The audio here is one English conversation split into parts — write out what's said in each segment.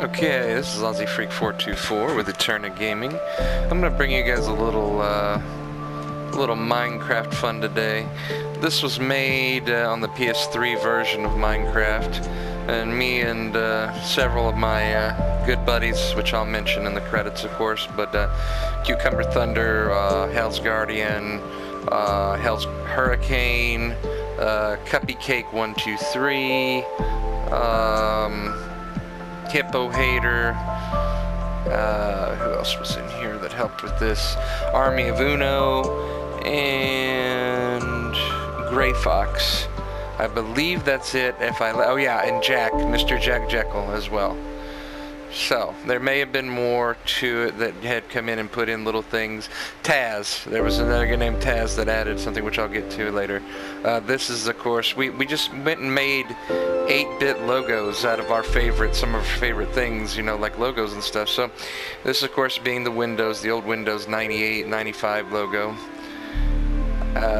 Okay, this is Aussie Freak 424 with Eterna Gaming. I'm gonna bring you guys a little Minecraft fun today. This was made on the PS3 version of Minecraft, and me and several of my good buddies, which I'll mention in the credits, of course, but Cucumber Thunder, Hell's Guardian, Hell's Hurricane, Cuppy Cake 123, Hippo Hater, who else was in here that helped with this? Army of Uno, and Gray Fox. I believe that's it. Oh yeah, and Jack, Mr. Jack Jekyll as well. So, there may have been more to it that had come in and put in little things. Taz, there was another guy named Taz that added something which I'll get to later. This is, of course, we just went and made 8-bit logos out of some of our favorite things, you know, like logos and stuff. So, this, of course, being the old Windows 98, 95 logo.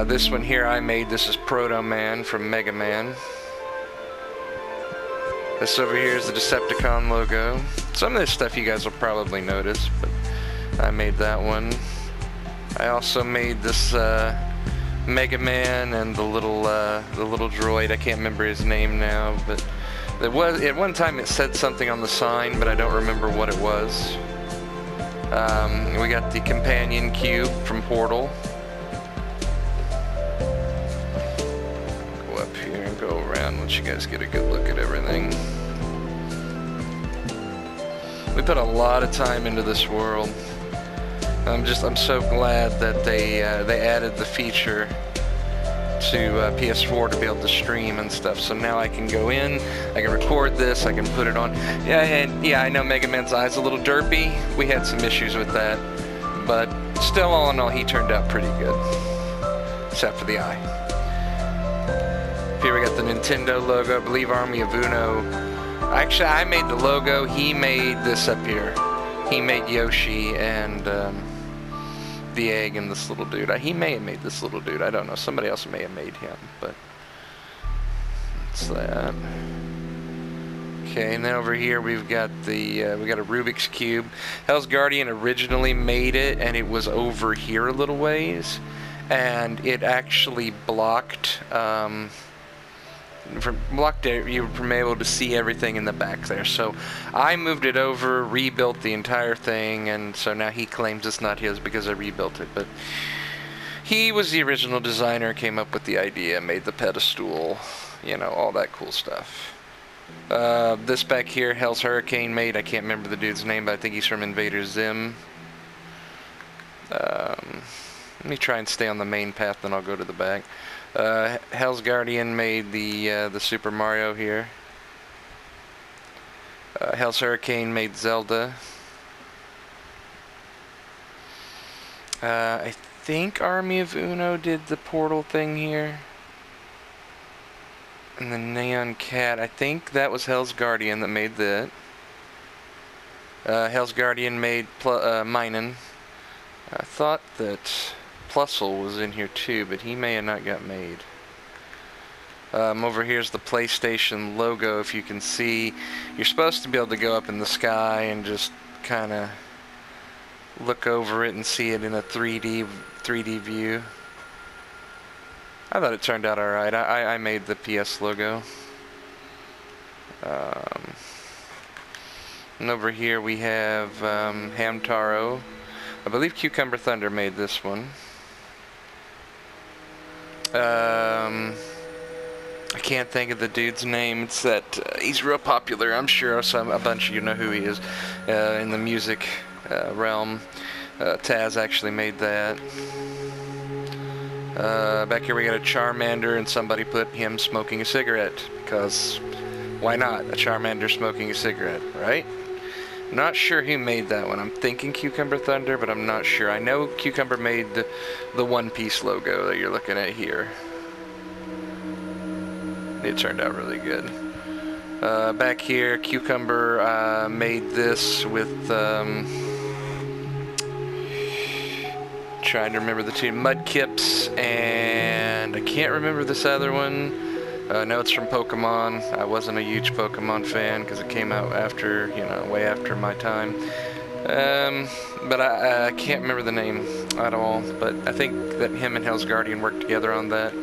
This one here I made, this is Proto Man from Mega Man. This over here is the Decepticon logo. Some of this stuff you guys will probably notice, but I made that one. I also made this Mega Man and the little droid. I can't remember his name now, but at one time it said something on the sign, but I don't remember what it was. We got the companion cube from Portal. Go up here and go around, let you guys get a good look at everything. We put a lot of time into this world. I'm so glad that they added the feature to PS4 to be able to stream and stuff. So now I can go in, I can record this, I can put it on. Yeah, and yeah, I know Mega Man's eye's a little derpy. We had some issues with that, but still, all in all, he turned out pretty good, except for the eye. Here we got the Nintendo logo, I believe Army of Uno. Actually, I made the logo, he made this up here. He made Yoshi and the egg and this little dude. He may have made this little dude, I don't know. Somebody else may have made him, but that's that. Okay, and then over here we've got we got a Rubik's Cube. Hell's Guardian originally made it, and it was over here a little ways, and it actually blocked you from able to see everything in the back there. So I moved it over, rebuilt the entire thing, and so now he claims it's not his because I rebuilt it. But he was the original designer, came up with the idea, made the pedestal, you know, all that cool stuff. This back here, Hell's Hurricane made. I can't remember the dude's name, but I think he's from Invader Zim. Let me try and stay on the main path, then I'll go to the back. Hell's Guardian made the Super Mario here. Hell's Hurricane made Zelda. I think Army of Uno did the Portal thing here. And the Neon Cat, I think that was Hell's Guardian that made that. Hell's Guardian made Minen. I thought that Plusle was in here too, but he may have not got made. Over here's the PlayStation logo, if you can see. You're supposed to be able to go up in the sky and just kind of look over it and see it in a 3D view. I thought it turned out alright. I made the PS logo. And over here we have Hamtaro. I believe Cucumber Thunder made this one. I can't think of the dude's name. It's that he's real popular. I'm sure a bunch of you know who he is in the music realm. Taz actually made that. Back here we got a Charmander, and somebody put him smoking a cigarette, because why not? A Charmander smoking a cigarette, right? Not sure who made that one. I'm thinking Cucumber Thunder, but I'm not sure. I know Cucumber made the One Piece logo that you're looking at here. It turned out really good. Back here, Cucumber made this with, trying to remember the two, Mudkips, and I can't remember this other one. Notes from Pokemon. I wasn't a huge Pokemon fan because it came out after, you know, way after my time. But I can't remember the name at all. But I think that him and Hell's Guardian worked together on that.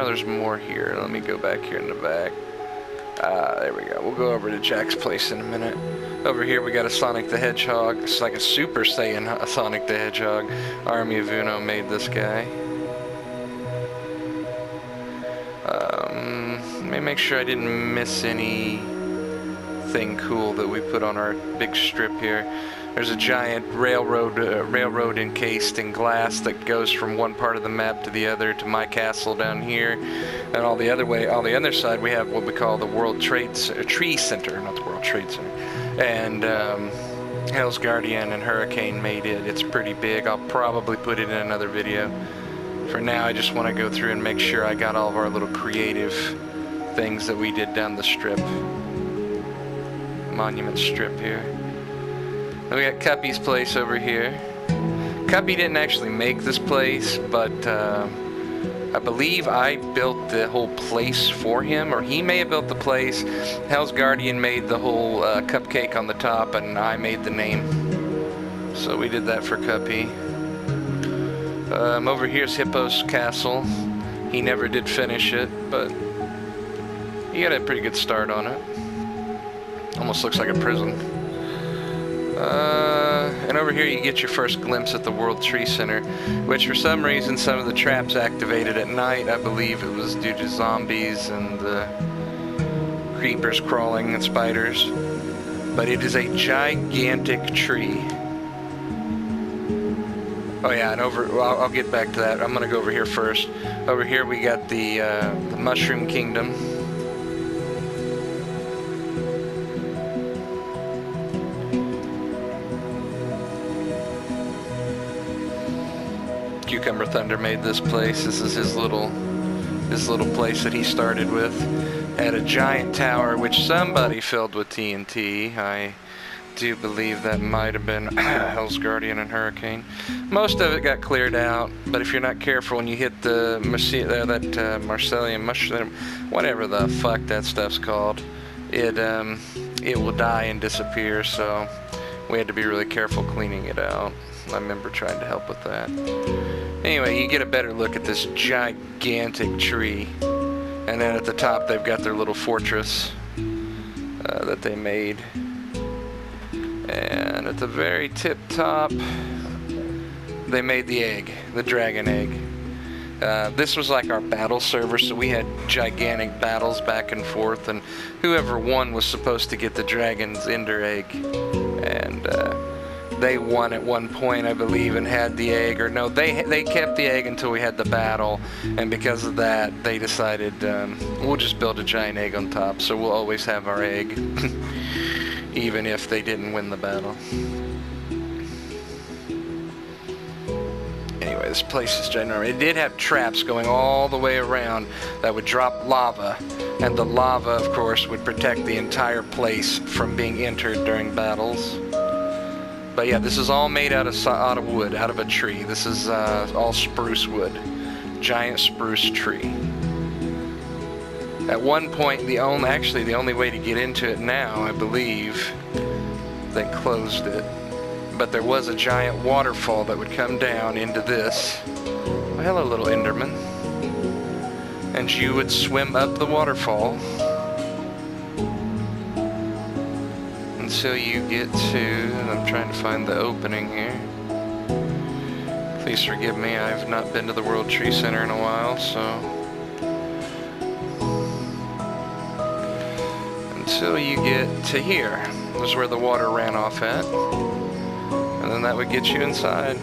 There's more here. Let me go back here in the back. There we go. We'll go over to Jack's place in a minute. Over here we got a Sonic the Hedgehog. It's like a Super Saiyan Sonic the Hedgehog. Army of Uno made this guy. Let me make sure I didn't miss anything cool that we put on our big strip here. There's a giant railroad encased in glass that goes from one part of the map to the other to my castle down here, and on the other side we have what we call the World Trade Center, not the World Trade Center, and Hell's Guardian and Hurricane made it. It's pretty big. I'll probably put it in another video. For now, I just want to go through and make sure I got all of our little creative things that we did down the strip, monument strip here. We got Cuppy's place over here. Cuppy didn't actually make this place, but I believe I built the whole place for him, or he may have built the place. Hell's Guardian made the whole cupcake on the top, and I made the name. So we did that for Cuppy. Over here's Hippo's castle. He never did finish it, but he got a pretty good start on it. Almost looks like a prison. And over here you get your first glimpse at the World Tree Center, which for some reason some of the traps activated at night. I believe it was due to zombies and creepers crawling and spiders. But it is a gigantic tree. Oh yeah, and I'll get back to that. I'm gonna go over here first. Over here we got the Mushroom Kingdom. Cucumber Thunder made this place. This is his little place that he started with. Had a giant tower which somebody filled with TNT. I do believe that might have been Hell's Guardian and Hurricane. Most of it got cleared out, but if you're not careful and you hit the Marcellium mushroom, whatever the fuck that stuff's called, it will die and disappear. So we had to be really careful cleaning it out. I remember trying to help with that. Anyway, you get a better look at this gigantic tree. And then at the top they've got their little fortress that they made. And at the very tip top, they made the egg, the dragon egg. This was like our battle server, so we had gigantic battles back and forth, and whoever won was supposed to get the dragon's ender egg. And they won at one point, I believe, and had the egg, or no, they kept the egg until we had the battle, and because of that, they decided we'll just build a giant egg on top, so we'll always have our egg, even if they didn't win the battle. Anyway, this place is ginormous. It did have traps going all the way around that would drop lava, and the lava, of course, would protect the entire place from being entered during battles. But yeah, this is all made out of wood, out of a tree. This is all spruce wood, giant spruce tree. At one point, the only way to get into it now, I believe, they closed it. But there was a giant waterfall that would come down into this. Well, hello, little Enderman. And you would swim up the waterfall until you get to, and I'm trying to find the opening here. Please forgive me, I've not been to the World Tree Center in a while, so. Until you get to here. This is where the water ran off at. And then that would get you inside.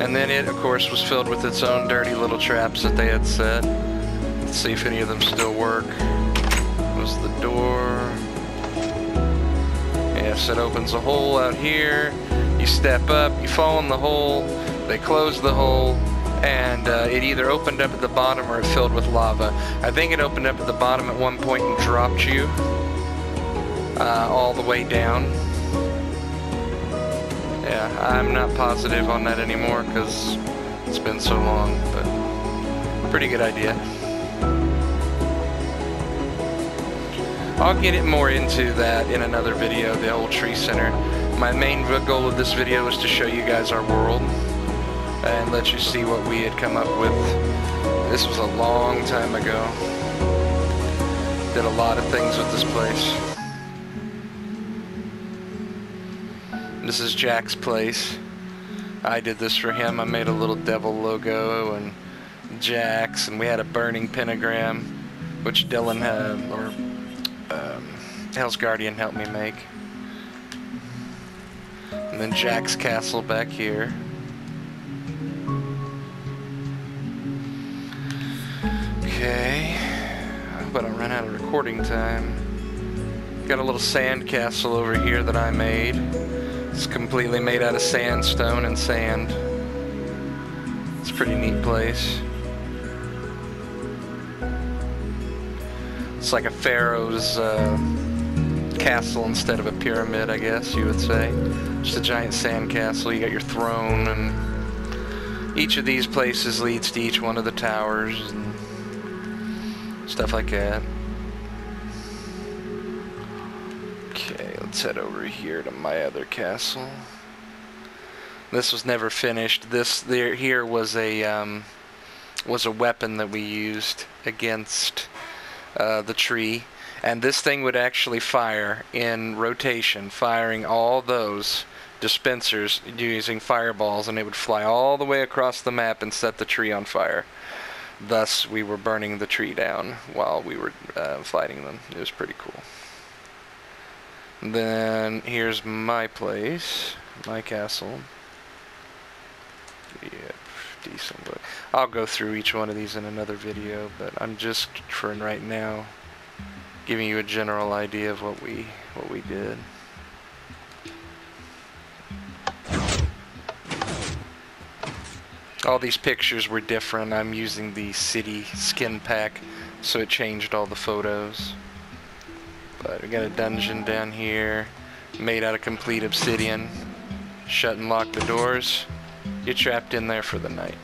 And then it, of course, was filled with its own dirty little traps that they had set. Let's see if any of them still work. Was the door. Yes, it opens a hole out here. You step up, you fall in the hole, they close the hole, and it either opened up at the bottom or it filled with lava. I think it opened up at the bottom at one point and dropped you all the way down. Yeah, I'm not positive on that anymore because it's been so long, but Pretty good idea. I'll get it more into that in another video, the old tree center. My main goal of this video is to show you guys our world and let you see what we had come up with. This was a long time ago. Did a lot of things with this place. This is Jack's place. I did this for him. I made a little devil logo and Jack's, and we had a burning pentagram, which Dylan had, or Hell's Guardian helped me make. And then Jack's castle back here. Okay, I hope I don't run out of recording time. Got a little sand castle over here that I made. It's completely made out of sandstone and sand. It's a pretty neat place. It's like a pharaoh's castle instead of a pyramid, I guess you would say. Just a giant sand castle. You got your throne, and each of these places leads to each one of the towers and stuff like that. Okay, let's head over here to my other castle. This was never finished. This here was a weapon that we used against the tree, and this thing would actually fire in rotation, firing all those dispensers using fireballs, and it would fly all the way across the map and set the tree on fire. Thus, we were burning the tree down while we were fighting them. It was pretty cool. Then here's my place, my castle. Yep, decent look. I'll go through each one of these in another video, but I'm just, for right now, giving you a general idea of what we did. All these pictures were different. I'm using the city skin pack, so it changed all the photos. But we got a dungeon down here, made out of complete obsidian. Shut and lock the doors. You're trapped in there for the night.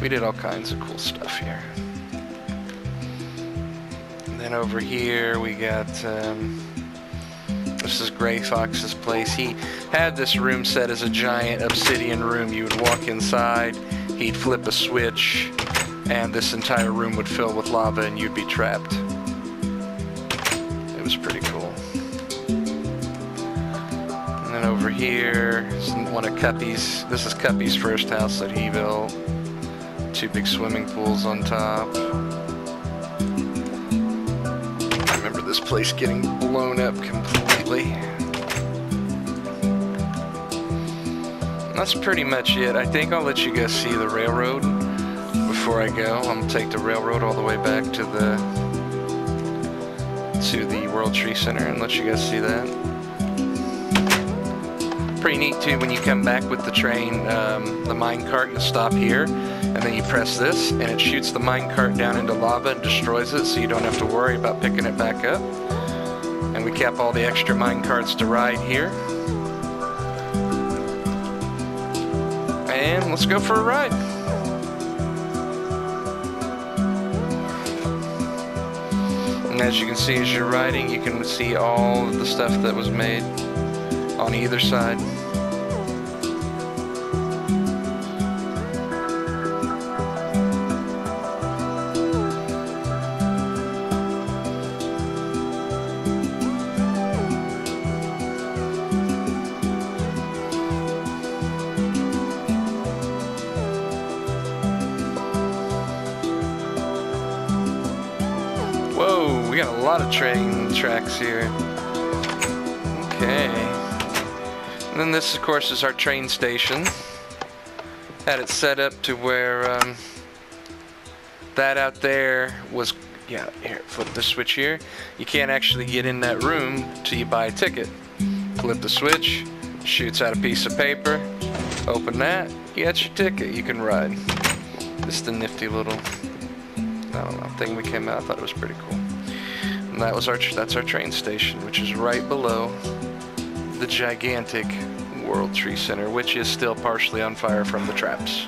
We did all kinds of cool stuff here. And then over here we got, this is Gray Fox's place. He had this room set as a giant obsidian room. You would walk inside, he'd flip a switch, and this entire room would fill with lava and you'd be trapped. It was pretty cool. And then over here is one of Cuppy's. This is Cuppy's first house that he built. 2 big swimming pools on top. I remember this place getting blown up completely. And that's pretty much it. I think I'll let you guys see the railroad before I go. I'm gonna take the railroad all the way back to the World Tree Center and let you guys see that. Pretty neat too when you come back with the train, the mine cart, you stop here and then you press this and it shoots the mine cart down into lava and destroys it, so you don't have to worry about picking it back up. And we kept all the extra mine carts to ride here. And let's go for a ride. And as you can see, as you're riding, you can see all of the stuff that was made on either side. Whoa, we got a lot of train tracks here. Okay. And then this, of course, is our train station. Had it set up to where that out there was, yeah, here, flip the switch here. You can't actually get in that room till you buy a ticket. Flip the switch, shoots out a piece of paper, open that, you got your ticket, you can ride. Just a nifty little, I don't know, thing we came out. I thought it was pretty cool. And that's our train station, which is right below the gigantic World Trade Center, which is still partially on fire from the traps.